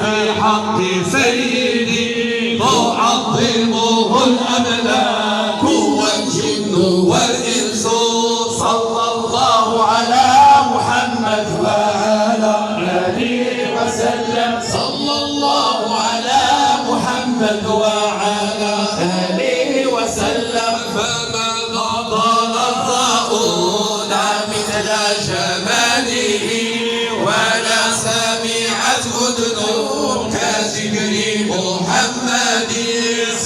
في حق سيدي تعظمه الأملاك والجن والإنس. صلى الله على محمد وعلى آله وسلم. صلى الله على محمد وعلى آله وسلم. فما نضل الرؤون مثل جماله ولا سمعت أذن كذكر محمد.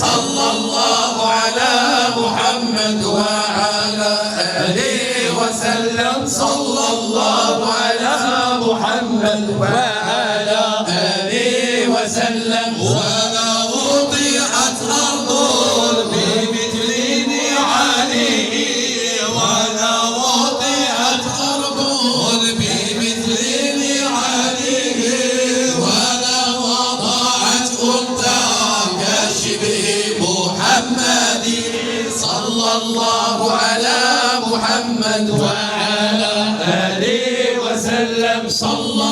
صلى الله على محمد وعلى آله وسلم. صلى الله على محمد وعلى آله وسلم. ولا وضعت أرض بمثل نعاله ولا وضعت أرض بمثل نعاله ولا وضعت أنثى كشبه محمد. صلى الله على محمد وعلى آله وسلم. صلى